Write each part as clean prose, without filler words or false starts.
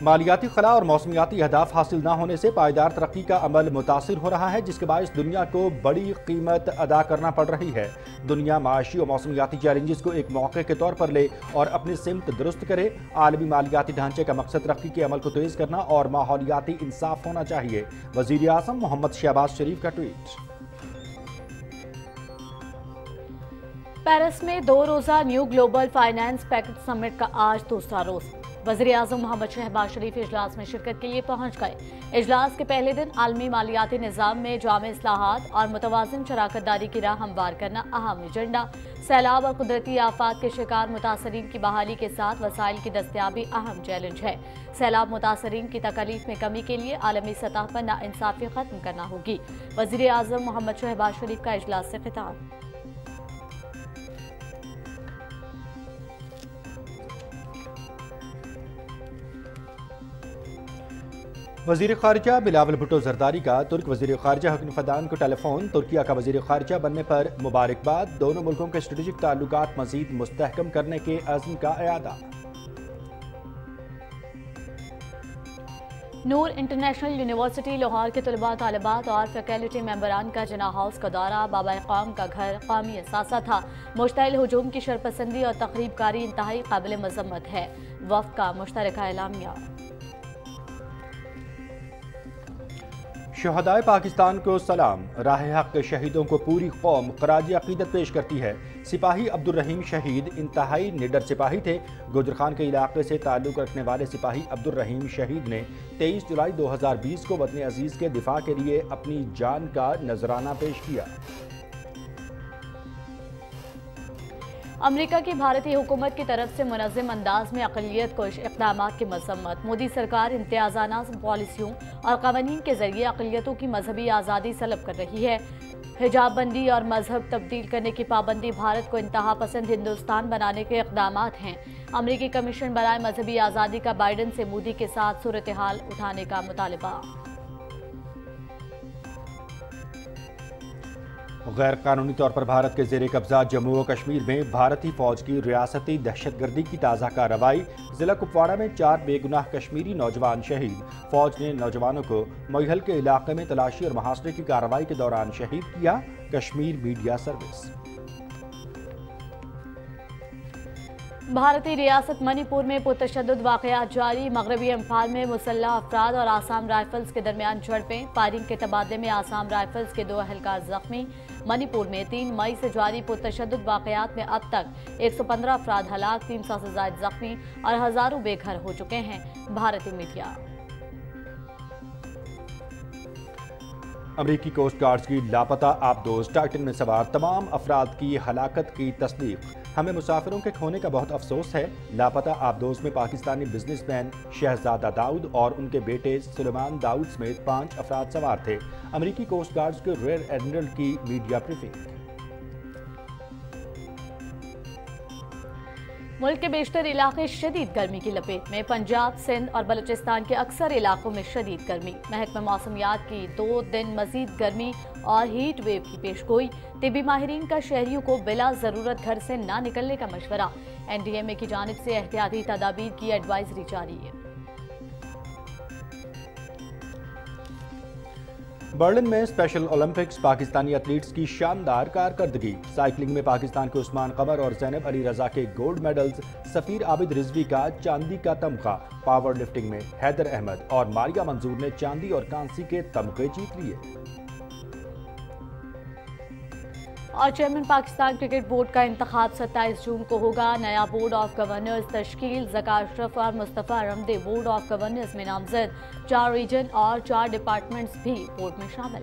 مالیاتی خلا اور موسمیاتی اہداف حاصل نہ ہونے سے پائیدار ترقی کا عمل متاثر ہو رہا ہے، جس کے باعث دنیا کو بڑی قیمت ادا کرنا پڑ رہی ہے۔ دنیا معاشی اور موسمیاتی چیلنجز کو ایک موقع کے طور پر لے اور اپنی سمت درست کرے۔ عالمی مالیاتی ڈھانچے کا مقصد ترقی کے عمل کو تیز کرنا اور ماحولیاتی انصاف ہونا چاہیے۔ وزیر اعظم محمد شہباز شریف کا ٹویٹ۔ پیرس میں 2 روزہ نیو گلوبل فائنانس پیکج سمٹ کا آج دوسرا روز۔ وزیر اعظم محمد شہباز شریف اجلاس میں شرکت کے لیے پہنچ گئے۔ اجلاس کے پہلے دن عالمی مالیاتی نظام میں جامع اصلاحات اور متوازن شراکت داری کی راہ ہموار کرنا اہم ایجنڈا۔ سیلاب اور قدرتی آفات کے شکار متاثرین کی بحالی کے ساتھ وسائل کی دستیابی اہم چیلنج ہے۔ سیلاب متاثرین کی تکالیف میں کمی کے لیے عالمی سطح پر ناانصافی ختم کرنا ہوگی۔ وزیر اعظم محمد شہباز شریف کا اجلاس سے خطاب۔ وزیر خارجہ بلاول بھٹو زرداری کا ترک وزیر خارجہ حکیم فدان کو ٹیلی فون۔ ترکیہ کا وزیر خارجہ بننے پر مبارکباد۔ دونوں ملکوں کے اسٹریٹجک تعلقات مزید مستحکم کرنے کے عزم کا اعادہ۔ نور انٹرنیشنل یونیورسٹی لاہور کے طلباء طالبات اور فیکلٹی ممبران کا جناح ہاؤس کا دورہ۔ بابا قوم کا گھر قومی اثاثہ تھا۔ مشتعل ہجوم کی شرپسندی اور تخریب کاری انتہائی قابل مذمت ہے۔ وفد کا مشترکہ اعلامیہ۔ شہدائے پاکستان کو سلام۔ راہ حق کے شہیدوں کو پوری قوم خراج عقیدت پیش کرتی ہے۔ سپاہی عبدالرحیم شہید انتہائی نڈر سپاہی تھے۔ گوجرخان کے علاقے سے تعلق رکھنے والے سپاہی عبدالرحیم شہید نے 23 جولائی 2020 کو وطن عزیز کے دفاع کے لیے اپنی جان کا نذرانہ پیش کیا۔ امریکہ کی بھارتی حکومت کی طرف سے منظم انداز میں اقلیت کش اقدامات کی مذمت۔ مودی سرکار امتیازانہ پالیسیوں اور قوانین کے ذریعے اقلیتوں کی مذہبی آزادی سلب کر رہی ہے۔ حجاب بندی اور مذہب تبدیل کرنے کی پابندی بھارت کو انتہا پسند ہندوستان بنانے کے اقدامات ہیں۔ امریکی کمیشن برائے مذہبی آزادی کا بائیڈن سے مودی کے ساتھ صورتحال اٹھانے کا مطالبہ۔ غیر قانونی طور پر بھارت کے زیر قبضہ جموں و کشمیر میں بھارتی فوج کی ریاستی دہشت گردی کی تازہ کارروائی۔ ضلع کپواڑہ میں 4 بے گناہ کشمیری نوجوان شہید۔ فوج نے نوجوانوں کو موہل کے علاقے میں تلاشی اور محاصرے کی کارروائی کے دوران شہید کیا۔ Kashmir media service. بھارتی ریاست منی پور میں پرتشدد واقعات جاری۔ مغربی امپھال میں مسلح افراد اور آسام رائفلز کے درمیان جھڑپیں۔ فائرنگ کے تبادلے میں آسام رائفلز کے 2 اہلکار زخمی۔ منی پور میں 3 مئی سے جاری پرتشدد واقعات میں اب تک 115 افراد ہلاک، 300 سے زائد زخمی اور ہزاروں بے گھر ہو چکے ہیں۔ بھارتی میڈیا۔ امریکی کوسٹ گارڈز کی لاپتہ آبدوز ٹائٹن میں سوار تمام افراد کی ہلاکت کی تصدیق۔ ہمیں مسافروں کے کھونے کا بہت افسوس ہے۔ لاپتہ آبدوز میں پاکستانی بزنس مین شہزادہ داؤد اور ان کے بیٹے سلیمان داؤد سمیت 5 افراد سوار تھے۔ امریکی کوسٹ گارڈز کے ریئر ایڈمرل کی میڈیا بریفنگ۔ ملک کے بیشتر علاقے شدید گرمی کی لپیٹ میں۔ پنجاب، سندھ اور بلوچستان کے اکثر علاقوں میں شدید گرمی۔ محکمہ موسمیات کی 2 دن مزید گرمی اور ہیٹ ویو کی پیشگوئی۔ طبی ماہرین کا شہریوں کو بلا ضرورت گھر سے نہ نکلنے کا مشورہ۔ NDMA کی جانب سے احتیاطی تدابیر کی ایڈوائزری جاری ہے۔ برلن میں اسپیشل اولمپکس، پاکستانی ایتھلیٹس کی شاندار کارکردگی۔ سائیکلنگ میں پاکستان کے عثمان قمر اور زینب علی رضا کے گولڈ میڈلز۔ سفیر عابد رضوی کا چاندی کا تمغہ۔ پاور لفٹنگ میں حیدر احمد اور ماریہ منظور نے چاندی اور کانسی کے تمغے جیت لیے۔ اور چیئرمین پاکستان کرکٹ بورڈ کا انتخاب 27 جون کو ہوگا۔ نیا بورڈ آف گورنرز تشکیل۔ ذکا اشرف اور مصطفیٰ رمدے بورڈ آف گورنرز میں نامزد۔ 4 ریجن اور 4 ڈپارٹمنٹس بھی بورڈ میں شامل۔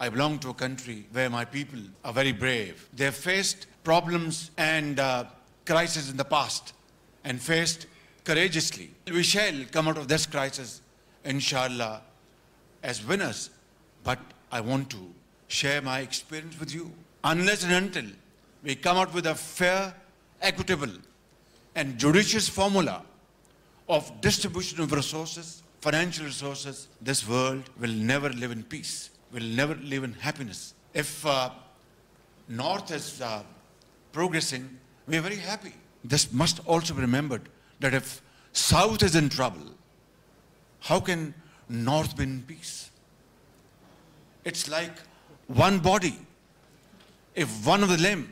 I belong to a country where my people are very brave. They have faced problems and crises in the past and faced courageously. We shall come out of this crisis, inshallah, as winners. But I want to share my experience with you. Unless and until we come out with a fair, equitable and judicious formula of distribution of resources, financial resources, this world will never live in peace, will never live in happiness. If North is progressing, we are very happy. This must also be remembered that if South is in trouble, how can North be in peace? It's like one body. If one of the limb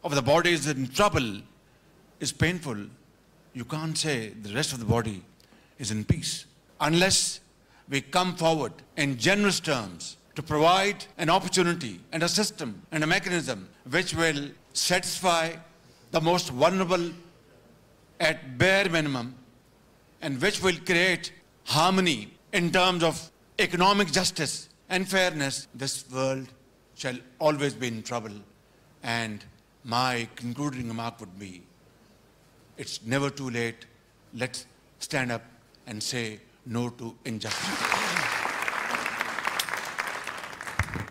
of the body is in trouble, is painful, you can't say the rest of the body is in peace. Unless we come forward in generous terms to provide an opportunity and a system and a mechanism which will satisfy the most vulnerable at bare minimum and which will create harmony in terms of economic justice and fairness, this world shall always be in trouble. And my concluding remark would be, it's never too late. Let's stand up and say no to injustice.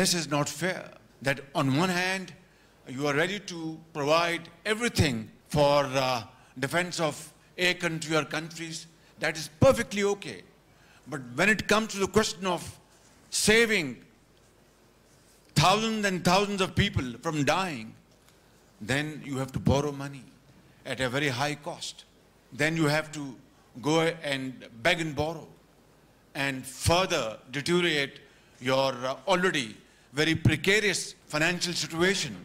This is not fair that on one hand you are ready to provide everything for defense of a country or countries. That is perfectly okay. But when it comes to the question of saving thousands and thousands of people from dying, then you have to borrow money at a very high cost. Then you have to go and beg and borrow and further deteriorate your already very precarious financial situation.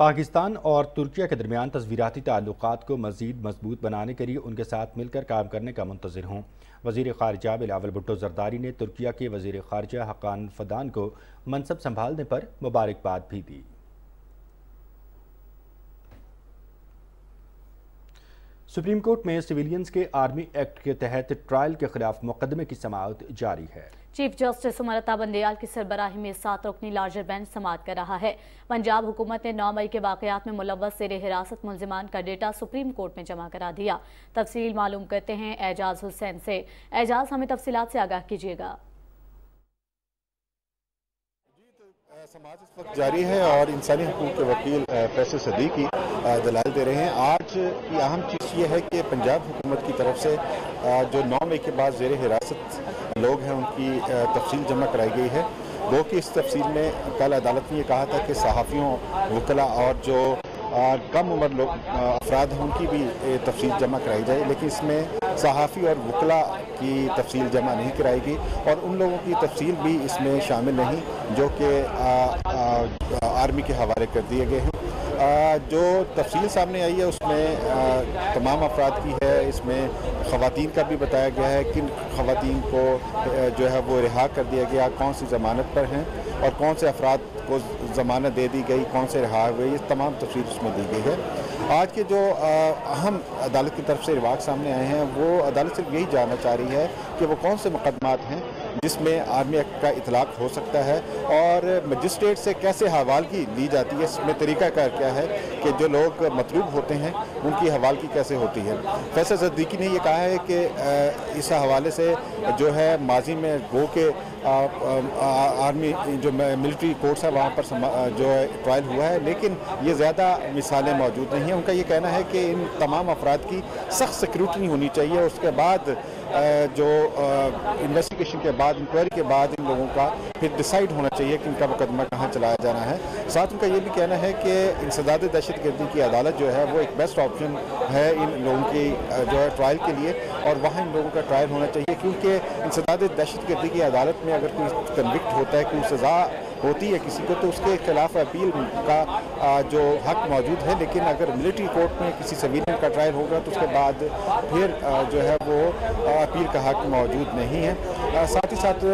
Pakistan اور ترکیہ کے درمیان تصویراتی تعلقات کو مزید مضبوط بنانے کے لیے ان کے ساتھ مل کر کام کرنے کا منتظر ہوں۔ وزیر خارجہ بلاول بھٹو زرداری نے ترکیہ کے وزیر خارجہ حقان فدان کو منصب سنبھالنے پر مبارکباد بھی دی۔ سپریم کورٹ میں سویلینز کے آرمی ایکٹ کے تحت ٹرائل کے خلاف مقدمے کی سماعت جاری ہے۔ چیف جسٹس امرتا بندیال کی سربراہی میں 7 رکنی لارجر بینچ سماعت کر رہا ہے۔ پنجاب حکومت نے 9 مئی کے واقعات میں ملوث زیر حراست ملزمان کا ڈیٹا سپریم کورٹ میں جمع کرا دیا۔ تفصیل معلوم کرتے ہیں اعجاز حسین سے۔ اعجاز، ہمیں تفصیلات سے آگاہ کیجیے گا۔ سماعت اس وقت جاری ہے اور انسانی حقوق کے وکیل فیصل صدیقی دلائل دے رہے ہیں۔ آج کی اہم چیز یہ ہے کہ پنجاب حکومت کی طرف سے جو 9 مئی کے بعد زیر حراست لوگ ہیں ان کی تفصیل جمع کرائی گئی ہے۔ وہ کہ اس تفصیل میں کل عدالت نے یہ کہا تھا کہ صحافیوں، وکلاء اور جو کم عمر لوگ افراد ہیں ان کی بھی تفصیل جمع کرائی جائے، لیکن اس میں صحافی اور وکلاء کی تفصیل جمع نہیں کرائی گئی اور ان لوگوں کی تفصیل بھی اس میں شامل نہیں جو کہ آرمی کے حوالے کر دیے گئے ہیں۔ جو تفصیل سامنے آئی ہے اس میں تمام افراد کی ہے، اس میں خواتین کا بھی بتایا گیا ہے کن خواتین کو جو ہے وہ رہا کر دیا گیا، کون سی ضمانت پر ہیں اور کون سے افراد کو ضمانت دے دی گئی، کون سے رہا ہوئے، یہ تمام تفصیل اس میں دی گئی ہے۔ آج کے جو اہم عدالت کی طرف سے رواج سامنے آئے ہیں وہ عدالت صرف یہی جاننا چاہ رہی ہے کہ وہ کون سے مقدمات ہیں جس میں آرمی ایکٹ کا اطلاق ہو سکتا ہے اور مجسٹریٹ سے کیسے حوالگی لی جاتی ہے، اس میں طریقہ کار کیا ہے کہ جو لوگ مطلوب ہوتے ہیں ان کی حوالگی کیسے ہوتی ہے۔ فیصل صدیقی نے یہ کہا ہے کہ اس حوالے سے جو ہے ماضی میں گو کے آرمی جو ملٹری کورٹس ہے وہاں پر جو ہے ٹرائل ہوا ہے، لیکن یہ زیادہ مثالیں موجود نہیں ہیں۔ ان کا یہ کہنا ہے کہ ان تمام افراد کی سخت سیکیورٹی ہونی چاہیے، اس کے بعد جو انویسٹیگیشن کے بعد، انکوائری کے بعد ان لوگوں کا پھر ڈیسائیڈ ہونا چاہیے کہ ان کا مقدمہ کہاں چلایا جانا ہے۔ ساتھ ان کا یہ بھی کہنا ہے کہ انسداد دہشت گردی کی عدالت جو ہے وہ ایک بیسٹ آپشن ہے ان لوگوں کی جو ہے ٹرائل کے لیے اور وہاں ان لوگوں کا ٹرائل ہونا چاہیے، کیونکہ انسداد دہشت گردی کی عدالت میں اگر کوئی کنوکٹ ہوتا ہے، کوئی سزا ہوتی ہے کسی کو تو اس کے خلاف اپیل کا جو حق موجود ہے، لیکن اگر ملٹری کورٹ میں کسی سویلین کا ٹرائل ہوگا تو اس کے بعد پھر جو ہے وہ اپیل کا حق موجود نہیں ہے۔ ساتھ ہی ساتھ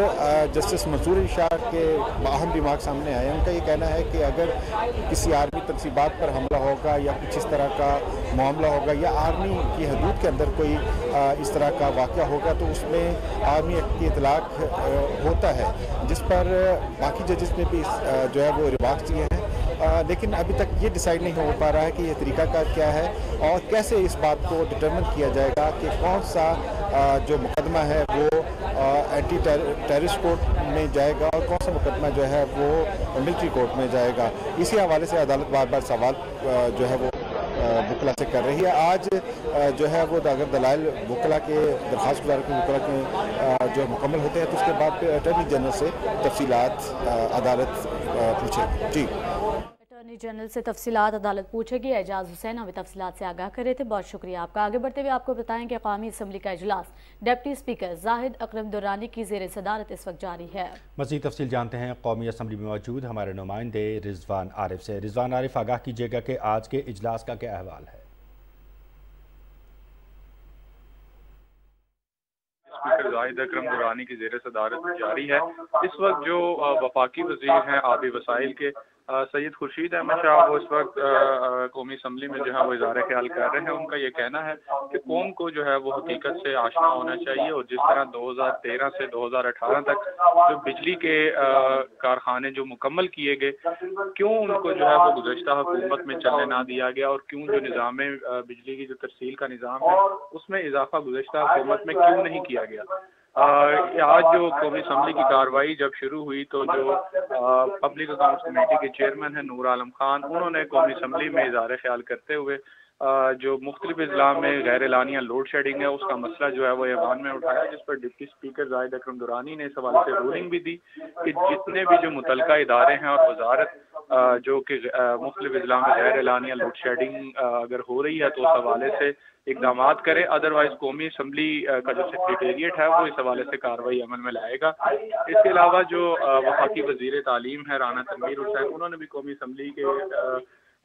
جسٹس منصور علی شاہ کے اہم ریمارک سامنے آئے ہیں۔ ان کا یہ کہنا ہے کہ اگر کسی آرمی تنصیبات پر حملہ ہوگا یا کچھ اس طرح کا معاملہ ہوگا یا آرمی کی حدود کے اندر کوئی اس طرح کا واقعہ ہوگا تو اس میں آرمی ایکٹ کی اطلاق ہوتا ہے، جس پر باقی ججز نے بھی جو ہے وہ ریمارکس دیے ہیں، لیکن ابھی تک یہ ڈیسائیڈ نہیں ہو پا رہا ہے کہ یہ طریقہ کار کیا ہے اور کیسے اس بات کو ڈٹرمن کیا جائے گا کہ کون سا جو مقدمہ ہے وہ اینٹی ٹیررسٹ کورٹ میں جائے گا اور کون سا مقدمہ جو ہے وہ ملٹری کورٹ میں جائے گا۔ اسی حوالے سے عدالت بار بار سوال جو ہے وہ وکلا سے کر رہی ہے۔ آج جو ہے وہ اگر دلائل وکلا کے درخواست گزار کے وکلا کے جو مکمل ہوتے ہیں تو اس کے بعد پھر اٹارنی جنرل سے تفصیلات عدالت پوچھے گی۔ جی، اٹارنی جنرل سے تفصیلات عدالت پوچھے گی۔ اعجاز حسین ہمیں تفصیلات سے آگاہ کر رہے تھے، بہت شکریہ آپ کا۔ آگے بڑھتے ہوئے آپ کو بتائیں کہ قومی اسمبلی کا اجلاس ڈپٹی اسپیکر زاہد اکرم درانی کی زیر صدارت اس وقت جاری ہے۔ مزید تفصیل جانتے ہیں قومی اسمبلی میں موجود ہمارے نمائندے رضوان عارف سے۔ رضوان عارف، آگاہ کیجیے گا کہ آج کے اجلاس کا کیا احوال ہے؟ اسپیکر زاہد اکرم درانی کی زیر صدارت جاری ہے۔ اس وقت جو وفاقی وزیر ہیں آبی وسائل کے سید خورشید احمد شاہ، وہ اس وقت قومی اسمبلی میں جو ہے وہ اظہار خیال کر رہے ہیں۔ ان کا یہ کہنا ہے کہ قوم کو جو ہے وہ حقیقت سے آشنا ہونا چاہیے اور جس طرح 2013 سے 2018 تک جو بجلی کے کارخانے جو مکمل کیے گئے، کیوں ان کو جو ہے وہ گزشتہ حکومت میں چلنے نہ دیا گیا اور کیوں جو نظام بجلی کی جو ترسیل کا نظام ہے اس میں اضافہ گزشتہ حکومت میں کیوں نہیں کیا گیا۔ آج جو قومی اسمبلی کی کارروائی جب شروع ہوئی تو جو پبلک اکاؤنٹس کمیٹی کے چیئرمین ہیں نور عالم خان، انہوں نے قومی اسمبلی میں اظہار خیال کرتے ہوئے جو مختلف اضلاع میں غیر اعلانیہ لوڈ شیڈنگ ہے اس کا مسئلہ جو ہے وہ ایوان میں اٹھایا، جس پر ڈپٹی اسپیکر زاہد اکرم درانی نے اس حوالے سے رولنگ بھی دی کہ جتنے بھی جو متعلقہ ادارے ہیں اور وزارت جو کہ مختلف اضلاع میں غیر اعلانیہ لوڈ شیڈنگ اگر ہو رہی ہے تو اس حوالے سے اقدامات کرے، ادروائز قومی اسمبلی کا جو سیکریٹریٹ ہے وہ اس حوالے سے کارروائی عمل میں لائے گا۔ اس کے علاوہ جو وفاقی وزیر تعلیم ہے رانا تنویر حسین، انہوں نے بھی قومی اسمبلی کے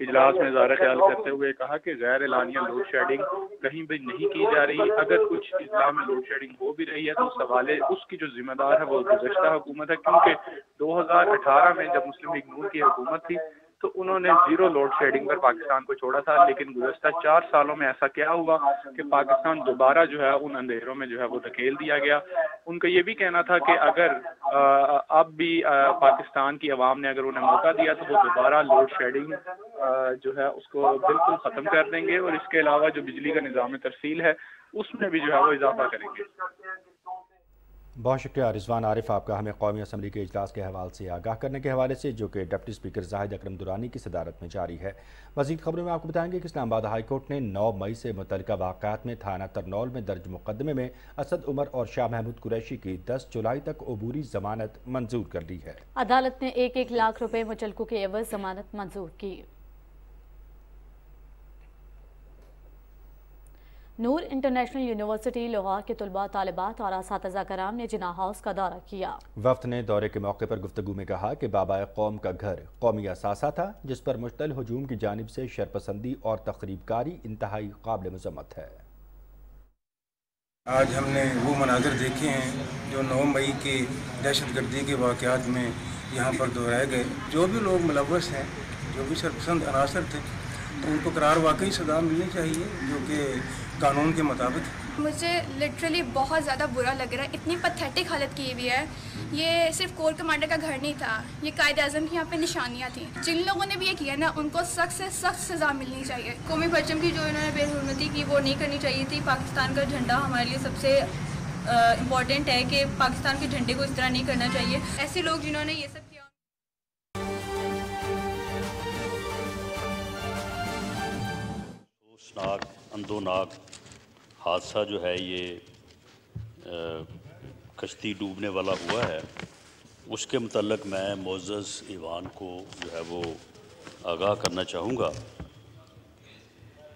اجلاس میں اظہار خیال کرتے ہوئے کہا کہ غیر اعلانیہ لوڈ شیڈنگ کہیں بھی نہیں کی جا رہی. اگر کچھ اضلاع میں لوڈ شیڈنگ ہو بھی رہی ہے تو سوال اس کی جو ذمہ دار ہے وہ گزشتہ حکومت ہے, کیونکہ 2018 میں جب مسلم لیگ نون کی حکومت تھی تو انہوں نے زیرو لوڈ شیڈنگ پر پاکستان کو چھوڑا تھا, لیکن گزشتہ 4 سالوں میں ایسا کیا ہوا کہ پاکستان دوبارہ جو ہے ان اندھیروں میں جو ہے وہ دھکیل دیا گیا. ان کا یہ بھی کہنا تھا کہ اگر اب بھی پاکستان کی عوام نے اگر انہیں موقع دیا تو وہ دوبارہ لوڈ شیڈنگ جو ہے اس کو بالکل ختم کر دیں گے, اور اس کے علاوہ جو بجلی کا نظام ترسیل ہے اس میں بھی جو ہے وہ اضافہ کریں گے. بہت شکریہ رضوان عارف آپ کا ہمیں قومی اسمبلی کے اجلاس کے حوالے سے آگاہ کرنے کے حوالے سے, جو کہ ڈپٹی اسپیکر زاہد اکرم درانی کی صدارت میں جاری ہے. مزید خبروں میں آپ کو بتائیں گے کہ اسلام آباد ہائی کورٹ نے 9 مئی سے متعلقہ واقعات میں تھانہ ترنول میں درج مقدمے میں اسد عمر اور شاہ محمود قریشی کی 10 جولائی تک عبوری ضمانت منظور کر لی ہے. عدالت نے 1-1 لاکھ روپے مچلکوں کے عوض ضمانت منظور کی. نور انٹرنیشنل یونیورسٹی لاہور کے طلباء طالبات اور اساتذہ کرام نے جناح ہاؤس کا دورہ کیا. وفد نے دورے کے موقع پر گفتگو میں کہا کہ بابا قوم کا گھر قومی اثاثہ تھا جس پر مشتعل ہجوم کی جانب سے شرپسندی اور تخریب کاری انتہائی قابل مذمت ہے. آج ہم نے وہ مناظر دیکھے ہیں جو 9 مئی کے دہشت گردی کے واقعات میں یہاں پر دہرائے گئے. جو بھی لوگ ملوث ہیں, جو بھی شرپسند عناصر تھے, ان کو قرار واقعی سزا ملنی چاہیے جو کہ قانون کے مطابق. مجھے لٹرلی بہت زیادہ برا لگ رہا ہے, اتنی پتھیٹک حالت کی ہوئی ہے. یہ صرف کور کمانڈر کا گھر نہیں تھا, یہ قائد اعظم کی یہاں پہ نشانیاں تھیں. جن لوگوں نے بھی یہ کیا نا ان کو سخت سے سخت سزا ملنی چاہیے. قومی پرچم کی جو انہوں نے بے حرمتی کی وہ نہیں کرنی چاہیے تھی. پاکستان کا جھنڈا ہمارے لیے سب سے امپورٹنٹ ہے کہ پاکستان کے جھنڈے کو اس طرح نہیں کرنا چاہیے. ایسے لوگ جنہوں نے یہ سب کیا. اندوناک حادثہ جو ہے یہ کشتی ڈوبنے والا ہوا ہے, اس کے متعلق میں معزز ایوان کو جو ہے وہ آگاہ کرنا چاہوں گا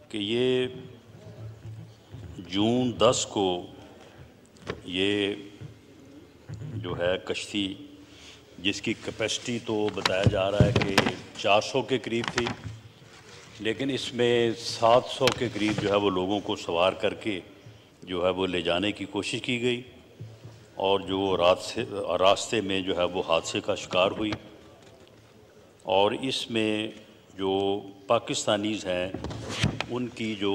کہ یہ جون 10 کو یہ جو ہے کشتی جس کی کیپیسٹی تو بتایا جا رہا ہے کہ 400 کے قریب تھی, لیکن اس میں 700 کے قریب جو ہے وہ لوگوں کو سوار کر کے جو ہے وہ لے جانے کی کوشش کی گئی, اور جو راستے میں جو ہے وہ حادثے کا شکار ہوئی. اور اس میں جو پاکستانیز ہیں ان کی جو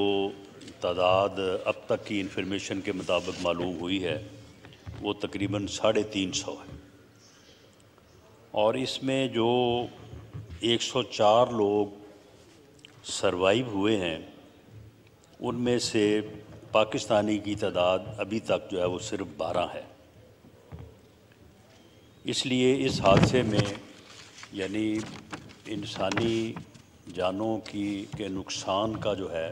تعداد اب تک کی انفارمیشن کے مطابق معلوم ہوئی ہے وہ تقریباً 350 ہے, اور اس میں جو 104 لوگ سروائیو ہوئے ہیں ان میں سے پاکستانی کی تعداد ابھی تک جو ہے وہ صرف 12 ہے. اس لیے اس حادثے میں یعنی انسانی جانوں کے نقصان کا جو ہے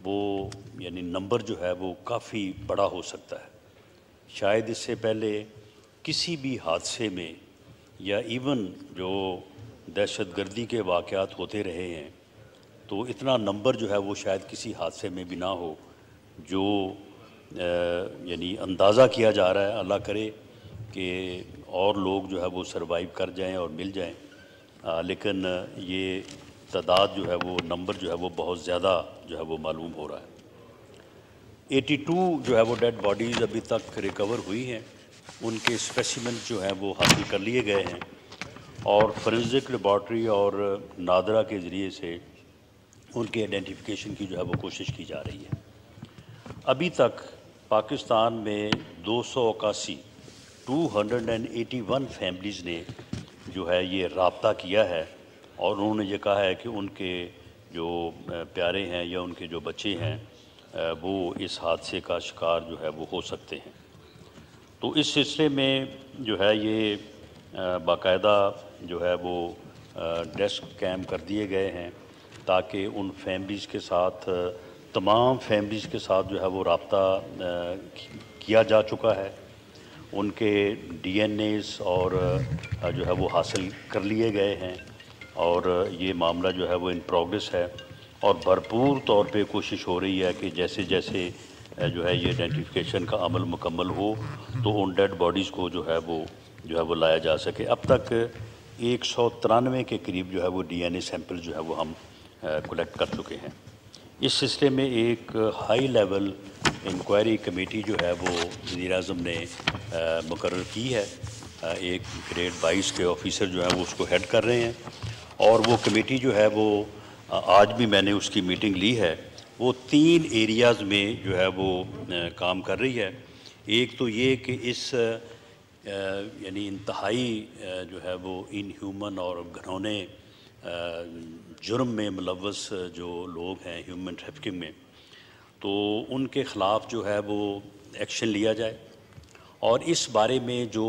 وہ یعنی نمبر جو ہے وہ کافی بڑا ہو سکتا ہے. شاید اس سے پہلے کسی بھی حادثے میں یا ایون جو دہشت گردی کے واقعات ہوتے رہے ہیں تو اتنا نمبر جو ہے وہ شاید کسی حادثے میں بھی نہ ہو جو یعنی اندازہ کیا جا رہا ہے. اللہ کرے کہ اور لوگ جو ہے وہ سروائیو کر جائیں اور مل جائیں, لیکن یہ تعداد جو ہے وہ نمبر جو ہے وہ بہت زیادہ جو ہے وہ معلوم ہو رہا ہے. 82 جو ہے وہ ڈیڈ باڈیز ابھی تک ریکور ہوئی ہیں, ان کے اسپیسیمنٹ جو ہیں وہ حاصل کر لیے گئے ہیں, اور فورینزک لیبارٹری اور نادرا کے ذریعے سے ان کے آئیڈینٹیفیکیشن کی جو ہے وہ کوشش کی جا رہی ہے. ابھی تک پاکستان میں 281 فیملیز نے جو ہے یہ رابطہ کیا ہے, اور انہوں نے یہ کہا ہے کہ ان کے جو پیارے ہیں یا ان کے جو بچے ہیں وہ اس حادثے کا شکار جو ہے وہ ہو سکتے ہیں. تو اس سلسلے میں جو ہے یہ باقاعدہ جو ہے وہ ڈیسک قائم کر دیے گئے ہیں تاکہ ان فیملیز کے ساتھ تمام فیملیز کے ساتھ جو ہے وہ رابطہ کیا جا چکا ہے. ان کے ڈی این ایز اور جو ہے وہ حاصل کر لیے گئے ہیں, اور یہ معاملہ جو ہے وہ ان پروگریس ہے, اور بھرپور طور پہ کوشش ہو رہی ہے کہ جیسے جیسے جو ہے یہ آئیڈینٹیفیکیشن کا عمل مکمل ہو تو ان ڈیڈ باڈیز کو جو ہے وہ لایا جا سکے. اب تک 193 کے قریب جو ہے وہ DNA سیمپل جو ہے وہ ہم کلیکٹ کر چکے ہیں۔ اس سلسلے میں ایک ہائی لیول انکوائری کمیٹی جو ہے وہ وزیر اعظم نے مقرر کی ہے۔ ایک گریڈ 22 کے آفیسر جو ہیں وہ اس کو ہیڈ کر رہے ہیں، اور وہ کمیٹی جو ہے وہ آج بھی میں نے اس کی میٹنگ لی ہے، وہ 3 ایریاز میں جو ہے وہ کام کر رہی ہے۔ ایک تو یہ کہ اس یعنی انتہائی جو ہے وہ ان ہیومن اور گھنونے جرم میں ملوث جو لوگ ہیں ہیومن ٹریفکنگ میں، تو ان کے خلاف جو ہے وہ ایکشن لیا جائے، اور اس بارے میں جو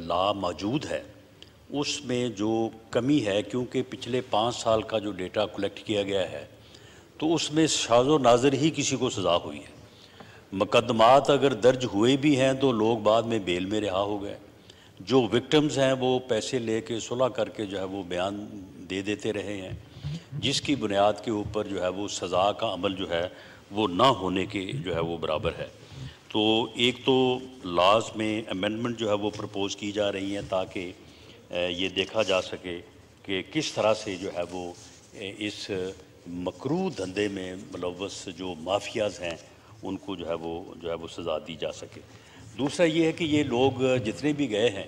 لا موجود ہے اس میں جو کمی ہے، کیونکہ پچھلے 5 سال کا جو ڈیٹا کلیکٹ کیا گیا ہے تو اس میں شاذ و نادر ہی کسی کو سزا ہوئی ہے۔ مقدمات اگر درج ہوئے بھی ہیں تو لوگ بعد میں بیل میں رہا ہو گئے، جو وکٹمز ہیں وہ پیسے لے کے صلح کر کے جو ہے وہ بیان دے دیتے رہے ہیں، جس کی بنیاد کے اوپر جو ہے وہ سزا کا عمل جو ہے وہ نہ ہونے کے جو ہے وہ برابر ہے۔ تو ایک تو لاز میں امینڈمنٹ جو ہے وہ پرپوز کی جا رہی ہیں تاکہ یہ دیکھا جا سکے کہ کس طرح سے جو ہے وہ اس مکروہ دھندے میں ملوث جو مافیاز ہیں ان کو جو ہے وہ سزا دی جا سکے۔ دوسرا یہ ہے کہ یہ لوگ جتنے بھی گئے ہیں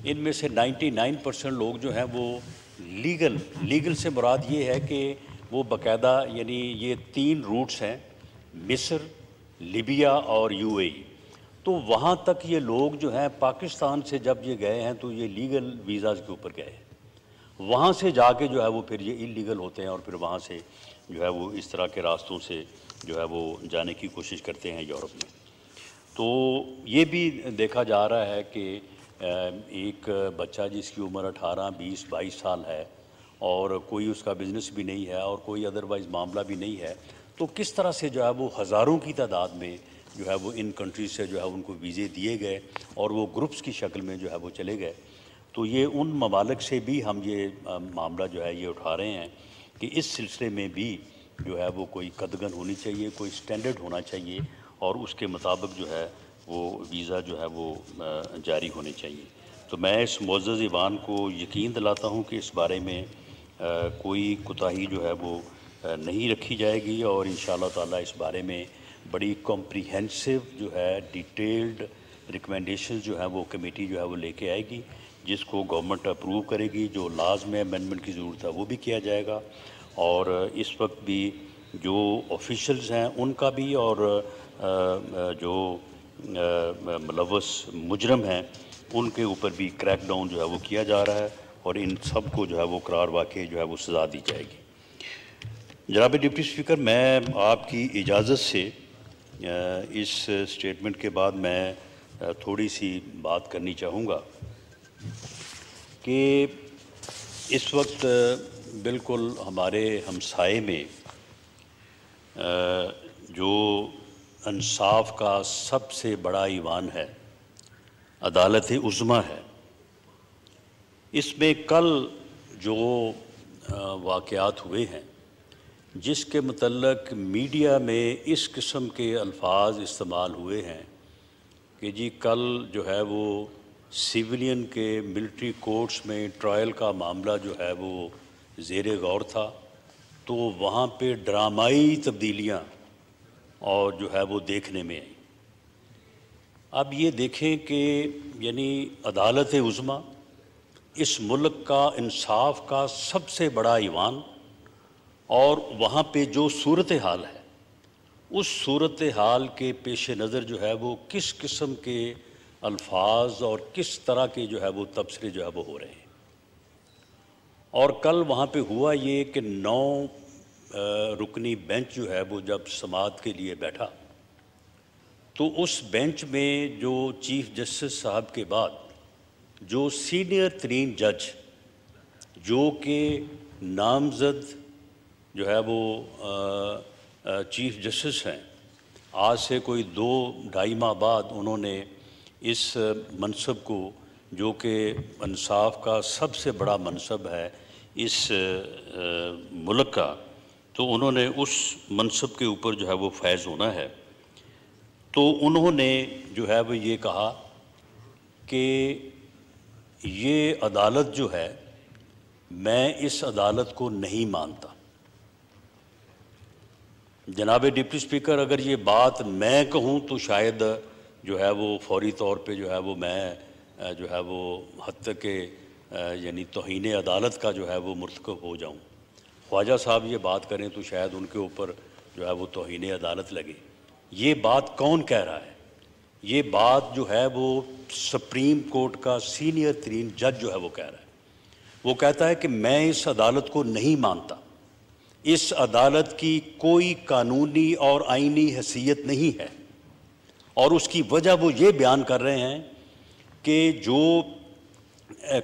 ان میں سے 99% لوگ جو ہیں وہ لیگل سے مراد یہ ہے کہ وہ باقاعدہ یعنی یہ 3 روٹس ہیں، مصر، لیبیا اور UAE، تو وہاں تک یہ لوگ جو ہیں پاکستان سے جب یہ گئے ہیں تو یہ لیگل ویزاز کے اوپر گئے ہیں، وہاں سے جا کے جو ہے وہ پھر یہ انلیگل ہوتے ہیں اور پھر وہاں سے جو ہے وہ اس طرح کے راستوں سے جو ہے وہ جانے کی کوشش کرتے ہیں یورپ میں۔ تو یہ بھی دیکھا جا رہا ہے کہ ایک بچہ جس کی عمر 18، 20، 22 سال ہے اور کوئی اس کا بزنس بھی نہیں ہے اور کوئی ادروائز معاملہ بھی نہیں ہے، تو کس طرح سے جو ہے وہ ہزاروں کی تعداد میں جو ہے وہ ان کنٹریز سے جو ہے ان کو ویزے دیے گئے اور وہ گروپس کی شکل میں جو ہے وہ چلے گئے۔ تو یہ ان ممالک سے بھی ہم یہ معاملہ جو ہے یہ اٹھا رہے ہیں کہ اس سلسلے میں بھی جو ہے وہ کوئی قدغن ہونی چاہیے، کوئی سٹینڈرڈ ہونا چاہیے، اور اس کے مطابق جو ہے وہ ویزا جو ہے وہ جاری ہونے چاہیے۔ تو میں اس معزز ایوان کو یقین دلاتا ہوں کہ اس بارے میں کوئی کوتاہی جو ہے وہ نہیں رکھی جائے گی، اور انشاءاللہ تعالیٰ اس بارے میں بڑی کمپریہنسو جو ہے ڈیٹیلڈ ریکمنڈیشنز جو ہے وہ کمیٹی جو ہے وہ لے کے آئے گی، جس کو گورنمنٹ اپروو کرے گی۔ جو لاز میں امینڈمنٹ کی ضرورت ہے وہ بھی کیا جائے گا، اور اس وقت بھی جو آفیشلز ہیں ان کا بھی اور جو ملوث مجرم ہیں ان کے اوپر بھی کریک ڈاؤن جو ہے وہ کیا جا رہا ہے، اور ان سب کو جو ہے وہ قرار واقع جو ہے وہ سزا دی جائے گی۔ جناب ڈپٹی اسپیکر، میں آپ کی اجازت سے اس سٹیٹمنٹ کے بعد میں تھوڑی سی بات کرنی چاہوں گا کہ اس وقت بالکل ہمارے ہمسائے میں جو انصاف کا سب سے بڑا ایوان ہے، عدالت عظمی ہے، اس میں کل جو واقعات ہوئے ہیں جس کے متعلق میڈیا میں اس قسم کے الفاظ استعمال ہوئے ہیں کہ جی کل جو ہے وہ سیولین کے ملٹری کورٹس میں ٹرائل کا معاملہ جو ہے وہ زیر غور تھا، تو وہاں پہ ڈرامائی تبدیلیاں اور جو ہے وہ دیکھنے میں آئیں۔ اب یہ دیکھیں کہ یعنی عدالت عظمی اس ملک کا انصاف کا سب سے بڑا ایوان، اور وہاں پہ جو صورتحال ہے اس صورتحال کے پیش نظر جو ہے وہ کس قسم کے الفاظ اور کس طرح کے جو ہے وہ تبصرے جو ہے وہ ہو رہے ہیں۔ اور کل وہاں پہ ہوا یہ کہ 9 رکنی بینچ جو ہے وہ جب سماعت کے لیے بیٹھا تو اس بینچ میں جو چیف جسٹس صاحب کے بعد جو سینئر ترین جج جو کہ نامزد جو ہے وہ چیف جسٹس ہیں، آج سے کوئی 2-2.5 ماہ بعد انہوں نے اس منصب کو جو کہ انصاف کا سب سے بڑا منصب ہے اس ملک کا، تو انہوں نے اس منصب کے اوپر جو ہے وہ فائز ہونا ہے۔ تو انہوں نے جو ہے وہ یہ کہا کہ یہ عدالت جو ہے، میں اس عدالت کو نہیں مانتا۔ جناب ڈپٹی اسپیکر، اگر یہ بات میں کہوں تو شاید جو ہے وہ فوری طور پہ جو ہے وہ میں جو ہے وہ حد تک کہ یعنی توہین عدالت کا جو ہے وہ مرتکب ہو جاؤں۔ خواجہ صاحب یہ بات کریں تو شاید ان کے اوپر جو ہے وہ توہین عدالت لگے۔ یہ بات کون کہہ رہا ہے؟ یہ بات جو ہے وہ سپریم کورٹ کا سینئر ترین جج جو ہے وہ کہہ رہا ہے۔ وہ کہتا ہے کہ میں اس عدالت کو نہیں مانتا، اس عدالت کی کوئی قانونی اور آئینی حیثیت نہیں ہے، اور اس کی وجہ وہ یہ بیان کر رہے ہیں کہ جو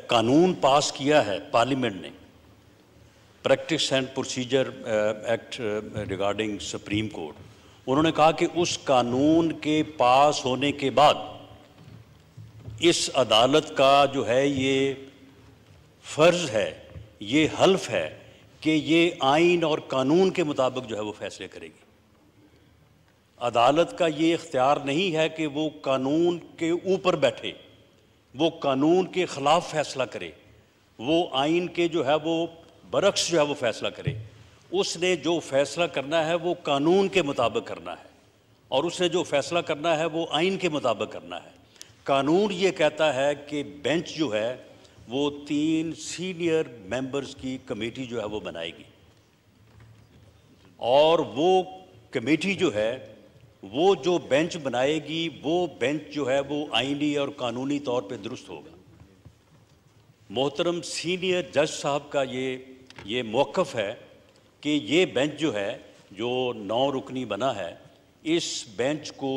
قانون پاس کیا ہے پارلیمنٹ نے، practice and procedure act regarding supreme court, انہوں نے کہا کہ اس قانون کے پاس ہونے کے بعد اس عدالت کا جو ہے یہ فرض ہے، یہ حلف ہے کہ یہ آئین اور قانون کے مطابق جو ہے وہ فیصلے کرے گی۔ عدالت کا یہ اختیار نہیں ہے کہ وہ قانون کے اوپر بیٹھے، وہ قانون کے خلاف فیصلہ کرے، وہ آئین کے جو ہے وہ برعکس جو ہے وہ فیصلہ کرے۔ اس نے جو فیصلہ کرنا ہے وہ قانون کے مطابق کرنا ہے، اور اس نے جو فیصلہ کرنا ہے وہ آئین کے مطابق کرنا ہے۔ قانون یہ کہتا ہے کہ بینچ جو ہے وہ 3 سینئر ممبرز کی کمیٹی جو ہے وہ بنائے گی، اور وہ کمیٹی جو ہے وہ جو بینچ بنائے گی وہ بینچ جو ہے وہ آئینی اور قانونی طور پہ درست ہوگا۔ محترم سینئر جج صاحب کا یہ موقف ہے کہ یہ بینچ جو ہے جو 9 رکنی بنا ہے، اس بینچ کو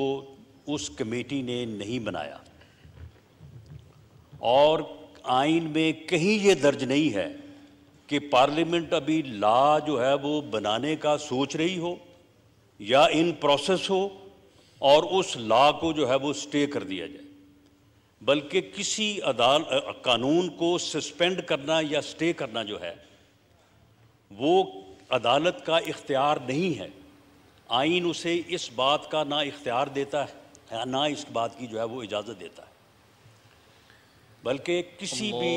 اس کمیٹی نے نہیں بنایا، اور آئین میں کہیں یہ درج نہیں ہے کہ پارلیمنٹ ابھی لا جو ہے وہ بنانے کا سوچ رہی ہو یا ان پروسیس ہو اور اس لا کو جو ہے وہ سٹے کر دیا جائے، بلکہ کسی قانون کو سسپینڈ کرنا یا سٹے کرنا جو ہے وہ عدالت کا اختیار نہیں ہے۔ آئین اسے اس بات کا نہ اختیار دیتا ہے نہ اس بات کی جو ہے وہ اجازت دیتا ہے، بلکہ کسی بھی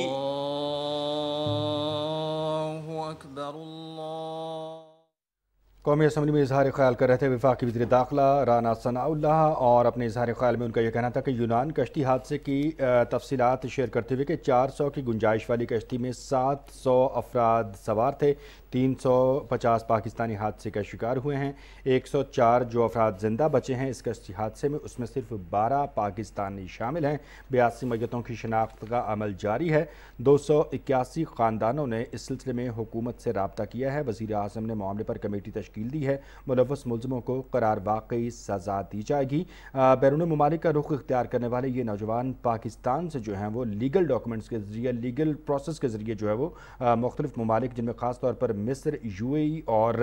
قومی اسمبلی میں اظہار خیال کر رہے تھے وفاقی وزیر داخلہ رانا ثناء اللہ، اور اپنے اظہار خیال میں ان کا یہ کہنا تھا کہ یونان کشتی حادثے کی تفصیلات شیئر کرتے ہوئے کہ 400 کی گنجائش والی کشتی میں 700 افراد سوار تھے، 350 پاکستانی حادثے کا شکار ہوئے ہیں، 104 جو افراد زندہ بچے ہیں اس کشتی حادثے میں، اس میں صرف 12 پاکستانی شامل ہیں، 82 میتوں کی شناخت کا عمل جاری ہے، 281 خاندانوں نے اس سلسلے میں حکومت سے رابطہ کیا ہے۔ وزیر اعظم نے معاملے پر کمیٹی تشکیل دی ہے، ملوث ملزموں کو قرار واقعی سزا دی جائے گی۔ بیرون ممالک کا رخ اختیار کرنے والے یہ نوجوان پاکستان سے جو ہیں وہ لیگل ڈاکومنٹس کے ذریعے، لیگل پروسیس کے ذریعے جو ہے وہ مختلف ممالک جن میں خاص طور پر مصر، UAE اور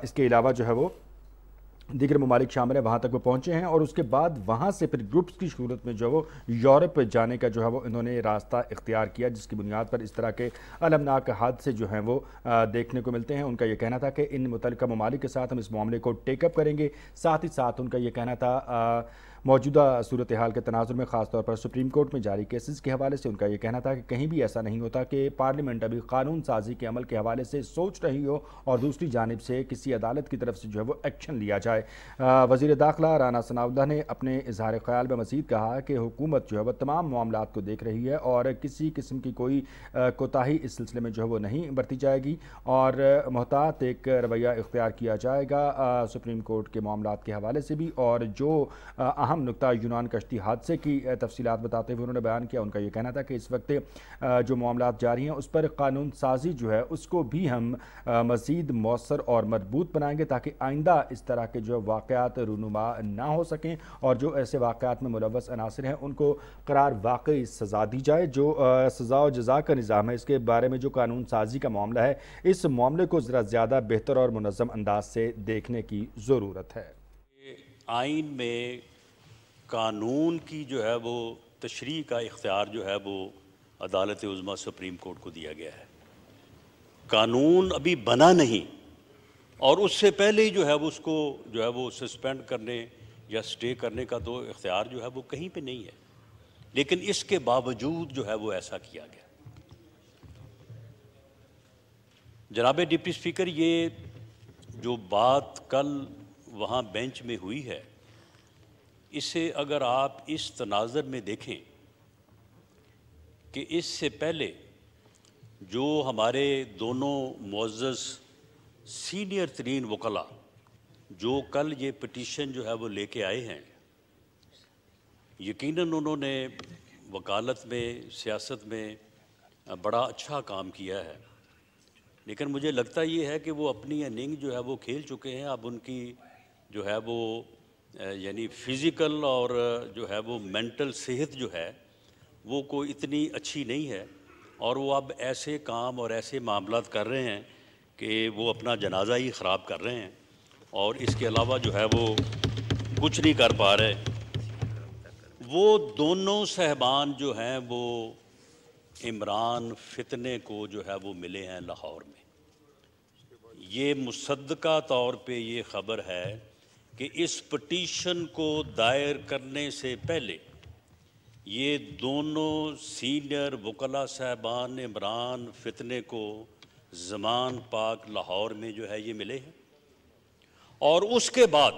اس کے علاوہ جو ہے وہ دیگر ممالک شامل ہیں، وہاں تک وہ پہنچے ہیں، اور اس کے بعد وہاں سے پھر گروپس کی صورت میں جو وہ یورپ جانے کا جو ہے وہ انہوں نے راستہ اختیار کیا، جس کی بنیاد پر اس طرح کے المناک حادثے جو ہیں وہ دیکھنے کو ملتے ہیں۔ ان کا یہ کہنا تھا کہ ان متعلقہ ممالک کے ساتھ ہم اس معاملے کو ٹیک اپ کریں گے، ساتھ ہی ساتھ ان کا یہ کہنا تھا موجودہ صورتحال کے تناظر میں خاص طور پر سپریم کورٹ میں جاری کیسز کے حوالے سے ان کا یہ کہنا تھا کہ کہیں بھی ایسا نہیں ہوتا کہ پارلیمنٹ ابھی قانون سازی کے عمل کے حوالے سے سوچ رہی ہو اور دوسری جانب سے کسی عدالت کی طرف سے جو ہے وہ ایکشن لیا جائے۔ وزیر داخلہ رانا ثناء اللہ نے اپنے اظہار خیال میں مزید کہا کہ حکومت جو ہے وہ تمام معاملات کو دیکھ رہی ہے اور کسی قسم کی کوئی کوتاہی اس سلسلے میں جو ہے وہ نہیں برتی جائے گی، اور محتاط ایک رویہ اختیار کیا جائے گا سپریم کورٹ کے معاملات کے حوالے سے بھی۔ اور جو اہم نقطہ یونان کشتی حادثے کی تفصیلات بتاتے ہوئے انہوں نے بیان کیا، ان کا یہ کہنا تھا کہ اس وقت جو معاملات جاری ہیں اس پر قانون سازی جو ہے اس کو بھی ہم مزید مؤثر اور مضبوط بنائیں گے تاکہ آئندہ اس طرح کے جو واقعات رونما نہ ہو سکیں، اور جو ایسے واقعات میں ملوث عناصر ہیں ان کو قرار واقعی سزا دی جائے۔ جو سزا و جزا کا نظام ہے اس کے بارے میں جو قانون سازی کا معاملہ ہے، اس معاملے کو ذرا زیادہ بہتر اور منظم انداز سے دیکھنے کی ضرورت ہے۔ آئین میں قانون کی جو ہے وہ تشریح کا اختیار جو ہے وہ عدالت عظمیٰ سپریم کورٹ کو دیا گیا ہے۔ قانون ابھی بنا نہیں، اور اس سے پہلے ہی جو ہے وہ اس کو جو ہے وہ سسپینڈ کرنے یا سٹے کرنے کا تو اختیار جو ہے وہ کہیں پہ نہیں ہے۔ لیکن اس کے باوجود جو ہے وہ ایسا کیا گیا۔ جناب ڈپٹی اسپیکر، یہ جو بات کل وہاں بینچ میں ہوئی ہے، اسے اگر آپ اس تناظر میں دیکھیں کہ اس سے پہلے جو ہمارے دونوں معزز سینئر ترین وکلاء جو کل یہ پٹیشن جو ہے وہ لے کے آئے ہیں، یقیناً انہوں نے وکالت میں، سیاست میں بڑا اچھا کام کیا ہے، لیکن مجھے لگتا یہ ہے کہ وہ اپنی اننگ جو ہے وہ کھیل چکے ہیں۔ اب ان کی جو ہے وہ یعنی فزیکل اور جو ہے وہ مینٹل صحت جو ہے وہ کوئی اتنی اچھی نہیں ہے، اور وہ اب ایسے کام اور ایسے معاملات کر رہے ہیں کہ وہ اپنا جنازہ ہی خراب کر رہے ہیں، اور اس کے علاوہ جو ہے وہ کچھ نہیں کر پا رہے۔ وہ دونوں صاحبان جو ہیں وہ عمران فتنے کو جو ہے وہ ملے ہیں لاہور میں۔ یہ مصدقہ طور پہ یہ خبر ہے کہ اس پٹیشن کو دائر کرنے سے پہلے یہ دونوں سینئر وکلاء صاحبان عمران فتنے کو زمان پاک لاہور میں جو ہے یہ ملے ہیں، اور اس کے بعد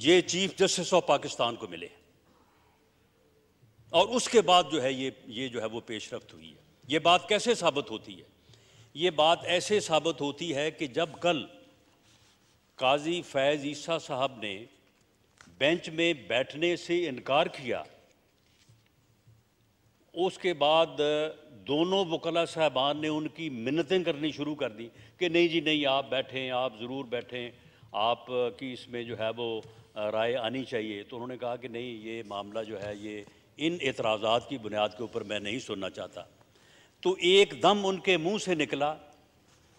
یہ چیف جسٹس آف پاکستان کو ملے ہیں، اور اس کے بعد جو ہے یہ جو ہے وہ پیش رفت ہوئی ہے۔ یہ بات کیسے ثابت ہوتی ہے؟ یہ بات ایسے ثابت ہوتی ہے کہ جب کل قاضی فیض عیسیٰ صاحب نے بینچ میں بیٹھنے سے انکار کیا، اس کے بعد دونوں وکلاء صاحبان نے ان کی منتیں کرنی شروع کر دی کہ نہیں جی نہیں، آپ بیٹھیں، آپ ضرور بیٹھیں، آپ کی اس میں جو ہے وہ رائے آنی چاہیے۔ تو انہوں نے کہا کہ نہیں، یہ معاملہ جو ہے یہ ان اعتراضات کی بنیاد کے اوپر میں نہیں سننا چاہتا۔ تو ایک دم ان کے منہ سے نکلا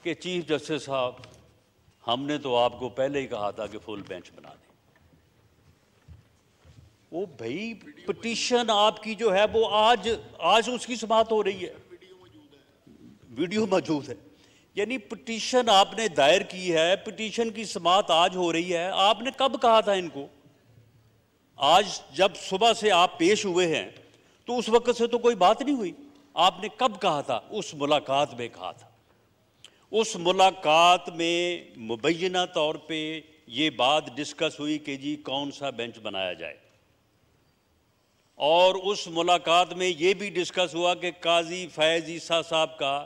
کہ چیف جسٹس صاحب، ہم نے تو آپ کو پہلے ہی کہا تھا کہ فل بینچ بنا دیں۔ وہ بھائی پٹیشن آپ کی جو ہے وہ آج اس کی سماعت ہو رہی ہے، ویڈیو موجود ہے، یعنی پٹیشن آپ نے دائر کی ہے، پٹیشن کی سماعت آج ہو رہی ہے۔ آپ نے کب کہا تھا ان کو؟ آج جب صبح سے آپ پیش ہوئے ہیں تو اس وقت سے تو کوئی بات نہیں ہوئی۔ آپ نے کب کہا تھا؟ اس ملاقات میں کہا تھا۔ اس ملاقات میں مبینہ طور پہ یہ بات ڈسکس ہوئی کہ جی کون سا بینچ بنایا جائے، اور اس ملاقات میں یہ بھی ڈسکس ہوا کہ قاضی فیض عیسیٰ صاحب کا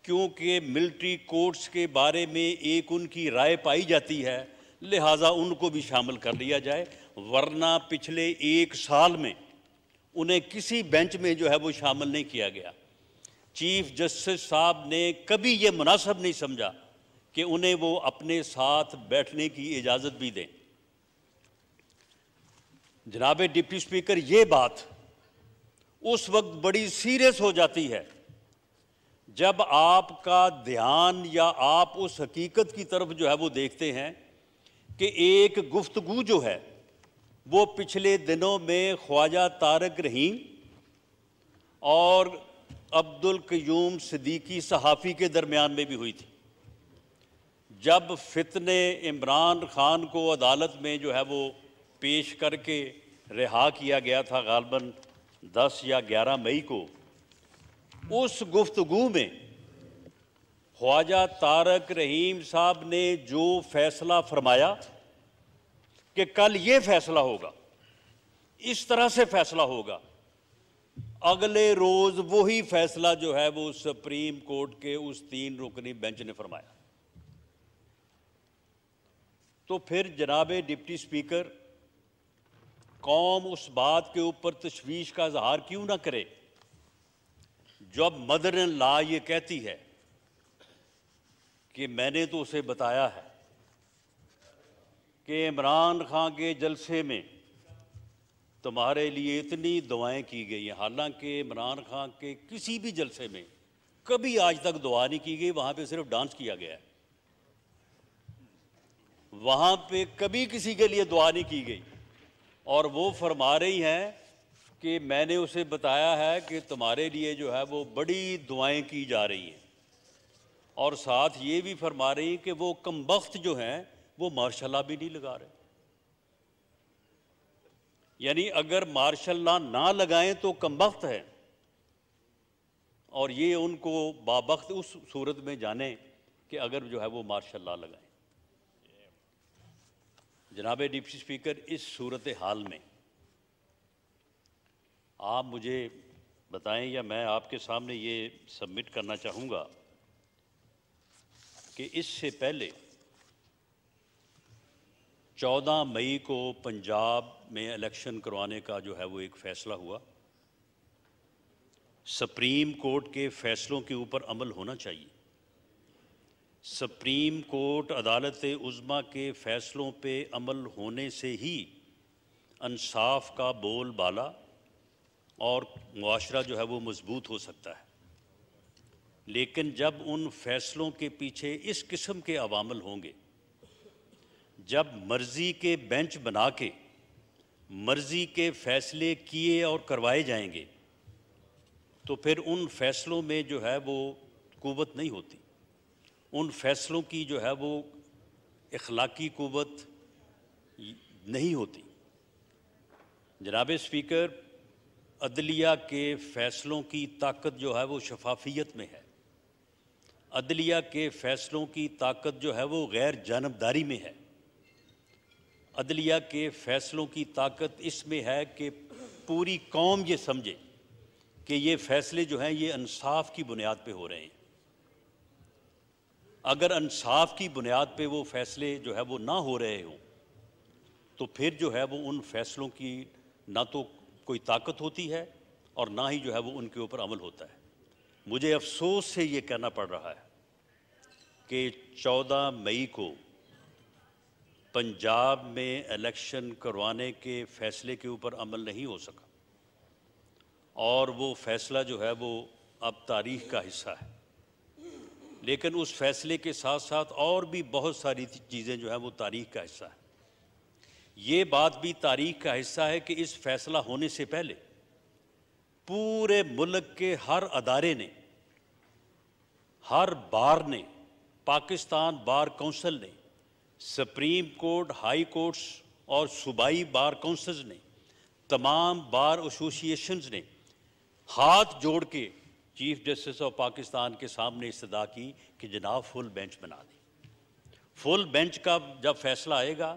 کیونکہ ملٹری کورٹس کے بارے میں ایک ان کی رائے پائی جاتی ہے، لہٰذا ان کو بھی شامل کر لیا جائے، ورنہ پچھلے ایک سال میں انہیں کسی بینچ میں جو ہے وہ شامل نہیں کیا گیا۔ چیف جسٹس صاحب نے کبھی یہ مناسب نہیں سمجھا کہ انہیں وہ اپنے ساتھ بیٹھنے کی اجازت بھی دیں۔ جناب ڈپٹی اسپیکر، یہ بات اس وقت بڑی سیریس ہو جاتی ہے جب آپ کا دھیان یا آپ اس حقیقت کی طرف جو ہے وہ دیکھتے ہیں کہ ایک گفتگو جو ہے وہ پچھلے دنوں میں خواجہ طارق رحیم اور عبدالقیوم صدیقی صحافی کے درمیان میں بھی ہوئی تھی، جب فتنے عمران خان کو عدالت میں جو ہے وہ پیش کر کے رہا کیا گیا تھا غالباً 10 یا 11 مئی کو۔ اس گفتگو میں خواجہ طارق رحیم صاحب نے جو فیصلہ فرمایا کہ کل یہ فیصلہ ہوگا، اس طرح سے فیصلہ ہوگا، اگلے روز وہی فیصلہ جو ہے وہ سپریم کورٹ کے اس 3 رکنی بینچ نے فرمایا۔ تو پھر جناب ڈپٹی اسپیکر، قوم اس بات کے اوپر تشویش کا اظہار کیوں نہ کرے جب مدر ان لا یہ کہتی ہے کہ میں نے تو اسے بتایا ہے کہ عمران خان کے جلسے میں تمہارے لیے اتنی دعائیں کی گئی ہیں، حالانکہ عمران خان کے کسی بھی جلسے میں کبھی آج تک دعا نہیں کی گئی، وہاں پہ صرف ڈانس کیا گیا ہے، وہاں پہ کبھی کسی کے لیے دعا نہیں کی گئی، اور وہ فرما رہی ہیں کہ میں نے اسے بتایا ہے کہ تمہارے لیے جو ہے وہ بڑی دعائیں کی جا رہی ہیں، اور ساتھ یہ بھی فرما رہی ہیں کہ وہ کمبخت جو ہیں وہ ماشاءاللہ بھی نہیں لگا رہے۔ یعنی اگر مارشل لا نہ لگائیں تو کمبخت ہے، اور یہ ان کو بابخت اس صورت میں جانیں کہ اگر جو ہے وہ مارشل لا لگائیں۔ جناب ڈپٹی اسپیکر، اس صورتحال میں آپ مجھے بتائیں، یا میں آپ کے سامنے یہ سبمٹ کرنا چاہوں گا کہ اس سے پہلے 14 مئی کو پنجاب میں الیکشن کروانے کا جو ہے وہ ایک فیصلہ ہوا۔ سپریم کورٹ کے فیصلوں کے اوپر عمل ہونا چاہیے۔ سپریم کورٹ عدالت عظمیٰ کے فیصلوں پہ عمل ہونے سے ہی انصاف کا بول بالا اور معاشرہ جو ہے وہ مضبوط ہو سکتا ہے۔ لیکن جب ان فیصلوں کے پیچھے اس قسم کے عوامل ہوں گے، جب مرضی کے بینچ بنا کے مرضی کے فیصلے کیے اور کروائے جائیں گے، تو پھر ان فیصلوں میں جو ہے وہ قوت نہیں ہوتی، ان فیصلوں کی جو ہے وہ اخلاقی قوت نہیں ہوتی۔ جناب اسپیکر، عدلیہ کے فیصلوں کی طاقت جو ہے وہ شفافیت میں ہے۔ عدلیہ کے فیصلوں کی طاقت جو ہے وہ غیر جانبداری میں ہے۔ عدلیہ کے فیصلوں کی طاقت اس میں ہے کہ پوری قوم یہ سمجھے کہ یہ فیصلے جو ہیں یہ انصاف کی بنیاد پہ ہو رہے ہیں۔ اگر انصاف کی بنیاد پہ وہ فیصلے جو ہے وہ نہ ہو رہے ہوں تو پھر جو ہے وہ ان فیصلوں کی نہ تو کوئی طاقت ہوتی ہے اور نہ ہی جو ہے وہ ان کے اوپر عمل ہوتا ہے۔ مجھے افسوس سے یہ کہنا پڑ رہا ہے کہ 14 مئی کو پنجاب میں الیکشن کروانے کے فیصلے کے اوپر عمل نہیں ہو سکا، اور وہ فیصلہ جو ہے وہ اب تاریخ کا حصہ ہے۔ لیکن اس فیصلے کے ساتھ ساتھ اور بھی بہت ساری چیزیں جو ہیں وہ تاریخ کا حصہ ہے۔ یہ بات بھی تاریخ کا حصہ ہے کہ اس فیصلہ ہونے سے پہلے پورے ملک کے ہر ادارے نے، ہر بار نے، پاکستان بار کونسل نے، سپریم کورٹ، ہائی کورٹس اور صوبائی بار کونسلز نے، تمام بار ایسوسی ایشنز نے ہاتھ جوڑ کے چیف جسٹس آف پاکستان کے سامنے استدعا کی کہ جناب فل بینچ بنا دیں۔ فل بینچ کا جب فیصلہ آئے گا،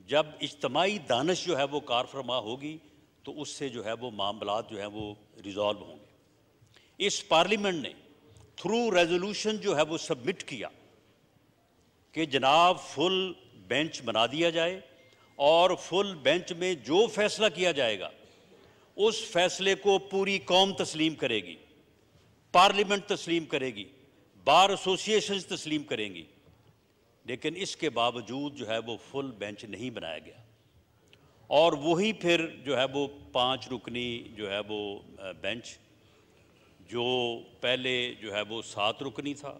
جب اجتماعی دانش جو ہے وہ کار فرما ہوگی، تو اس سے جو ہے وہ معاملات جو ہیں وہ ریزالو ہوں گے۔ اس پارلیمنٹ نے تھرو ریزولوشن جو ہے وہ سبمٹ کیا کہ جناب فل بینچ بنا دیا جائے، اور فل بینچ میں جو فیصلہ کیا جائے گا اس فیصلے کو پوری قوم تسلیم کرے گی، پارلیمنٹ تسلیم کرے گی، بار ایسوسی ایشنز تسلیم کریں گی۔ لیکن اس کے باوجود جو ہے وہ فل بینچ نہیں بنایا گیا، اور وہی پھر جو ہے وہ 5 رکنی جو ہے وہ بینچ، جو پہلے جو ہے وہ 7 رکنی تھا،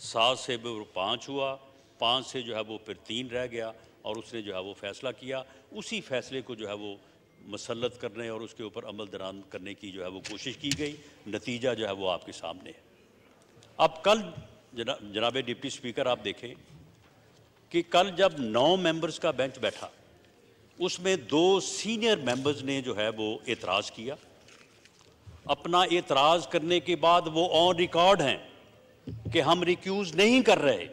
7 سے وہ 5 ہوا، 5 سے جو ہے وہ پھر 3 رہ گیا، اور اس نے جو ہے وہ فیصلہ کیا۔ اسی فیصلے کو جو ہے وہ مسلط کرنے اور اس کے اوپر عمل درآمد کرنے کی جو ہے وہ کوشش کی گئی۔ نتیجہ جو ہے وہ آپ کے سامنے ہے۔ اب کل جناب ڈپٹی اسپیکر آپ دیکھیں کہ کل جب 9 ممبرز کا بینچ بیٹھا، اس میں 2 سینئر ممبرز نے جو ہے وہ اعتراض کیا۔ اپنا اعتراض کرنے کے بعد وہ آن ریکارڈ ہیں کہ ہم ریکیوز نہیں کر رہے،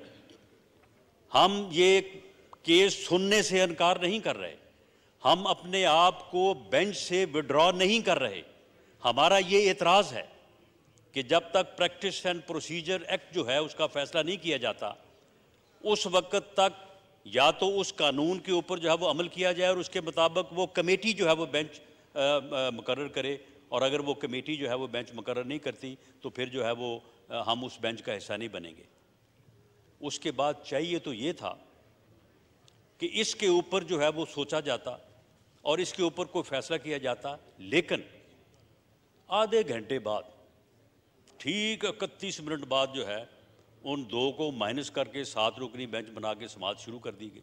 ہم یہ کیس سننے سے انکار نہیں کر رہے، ہم اپنے آپ کو بینچ سے وڈرا نہیں کر رہے۔ ہمارا یہ اعتراض ہے کہ جب تک پریکٹس اینڈ پروسیجر ایکٹ جو ہے اس کا فیصلہ نہیں کیا جاتا، اس وقت تک یا تو اس قانون کے اوپر جو ہے وہ عمل کیا جائے اور اس کے مطابق وہ کمیٹی جو ہے وہ بینچ مقرر کرے، اور اگر وہ کمیٹی جو ہے وہ بینچ مقرر نہیں کرتی تو پھر جو ہے وہ ہم اس بینچ کا حصہ نہیں بنیں گے۔ اس کے بعد چاہیے تو یہ تھا کہ اس کے اوپر جو ہے وہ سوچا جاتا اور اس کے اوپر کوئی فیصلہ کیا جاتا، لیکن آدھے گھنٹے بعد، ٹھیک 31 منٹ بعد جو ہے ان 2 کو مائنس کر کے 7 رکنی بینچ بنا کے سماعت شروع کر دی گئی۔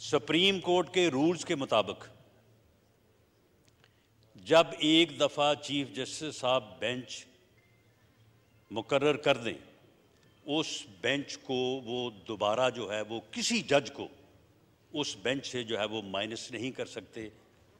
سپریم کورٹ کے رولز کے مطابق جب ایک دفعہ چیف جسٹس صاحب بینچ مقرر کر دیں، اس بینچ کو وہ دوبارہ جو ہے وہ کسی جج کو اس بینچ سے جو ہے وہ مائنس نہیں کر سکتے،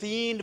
3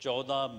14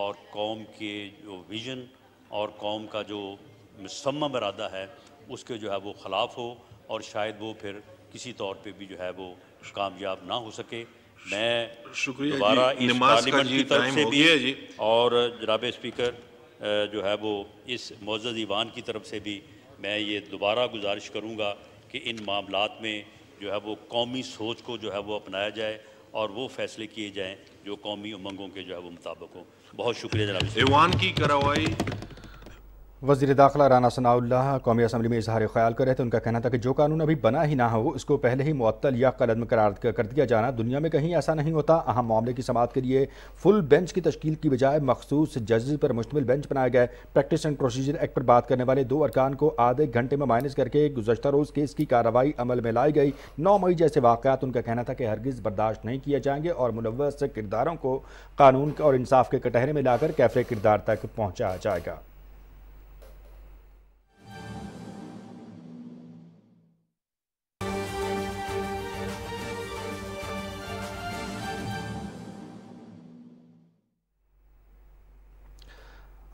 اور قوم کے جو ویژن اور قوم کا جو مصمم ارادہ ہے اس کے جو ہے وہ خلاف ہو اور شاید وہ پھر کسی طور پہ بھی جو ہے وہ کامیاب نہ ہو سکے۔ میں دوبارہ اس پارلیمنٹ کی طرف سے بھی اور جناب اسپیکر جو ہے وہ اس معزز ایوان کی طرف سے بھی میں یہ دوبارہ گزارش کروں گا کہ ان معاملات میں جو ہے وہ قومی سوچ کو جو ہے وہ اپنایا جائے اور وہ فیصلے کیے جائیں جو قومی امنگوں کے جو ہے وہ مطابق ہوں۔ بہت شکریہ جناب ایوان کی کارروائی۔ وزیر داخلہ رانا ثناء اللہ قومی اسمبلی میں اظہار خیال کر رہے تھے۔ ان کا کہنا تھا کہ جو قانون ابھی بنا ہی نہ ہو اس کو پہلے ہی معطل یا قلعدم قرار کر دیا جانا دنیا میں کہیں ایسا نہیں ہوتا۔ اہم معاملے کی سماعت کے لیے فل بینچ کی تشکیل کی بجائے مخصوص ججز پر مشتمل بینچ بنایا گیا۔ پریکٹس اینڈ پروسیجر ایکٹ پر بات کرنے والے 2 ارکان کو آدھے گھنٹے میں مائنس کر کے گزشتہ روز کیس کی کارروائی عمل میں لائی گئی۔ 9 مئی جیسے واقعات ان کا کہنا تھا کہ ہرگز برداشت نہیں کیے جائیں گے اور ملوث کرداروں کو قانون اور انصاف کے کٹہرے میں لا کر کیفر کردار تک پہنچایا جائے گا۔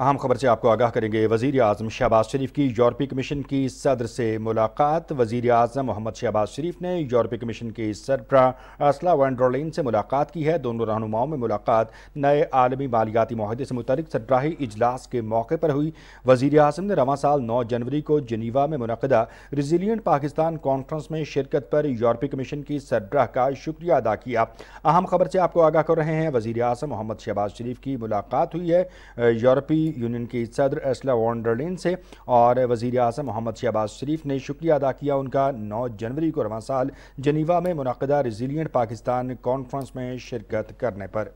اہم خبر سے آپ کو آگاہ کریں گے۔ وزیر اعظم شہباز شریف کی یورپی کمیشن کی صدر سے ملاقات۔ وزیر اعظم محمد شہباز شریف نے یورپی کمیشن کی صدر ارسلا وان ڈر لائن سے ملاقات کی ہے۔ دونوں رہنماؤں میں ملاقات نئے عالمی مالیاتی معاہدے سے متعلق سربراہی اجلاس کے موقع پر ہوئی۔ وزیر اعظم نے رواں سال 9 جنوری کو جنیوا میں منعقدہ ریزیلینٹ پاکستان کانفرنس میں شرکت پر یورپی کمیشن کی سربراہ کا شکریہ ادا کیا۔ اہم خبر سے آپ کو آگاہ کر رہے ہیں۔ وزیر اعظم محمد شہباز شریف کی ملاقات ہوئی ہے یورپی یونین کی صدر ارسلا وان ڈر لائن سے اور وزیر اعظم محمد شہباز شریف نے شکریہ ادا کیا ان کا 9 جنوری کو رواں سال جنیوا میں منعقدہ ریزیلینٹ پاکستان کانفرنس میں شرکت کرنے پر۔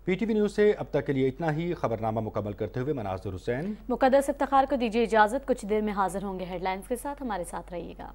پی ٹی وی نیوز سے اب تک کے لیے اتنا ہی۔ خبرنامہ مکمل کرتے ہوئے مناظر حسین، مقدس افتخار کو دیجیے اجازت۔ کچھ دیر میں حاضر ہوں گے ہیڈ لائنز کے ساتھ، ہمارے ساتھ رہیے گا۔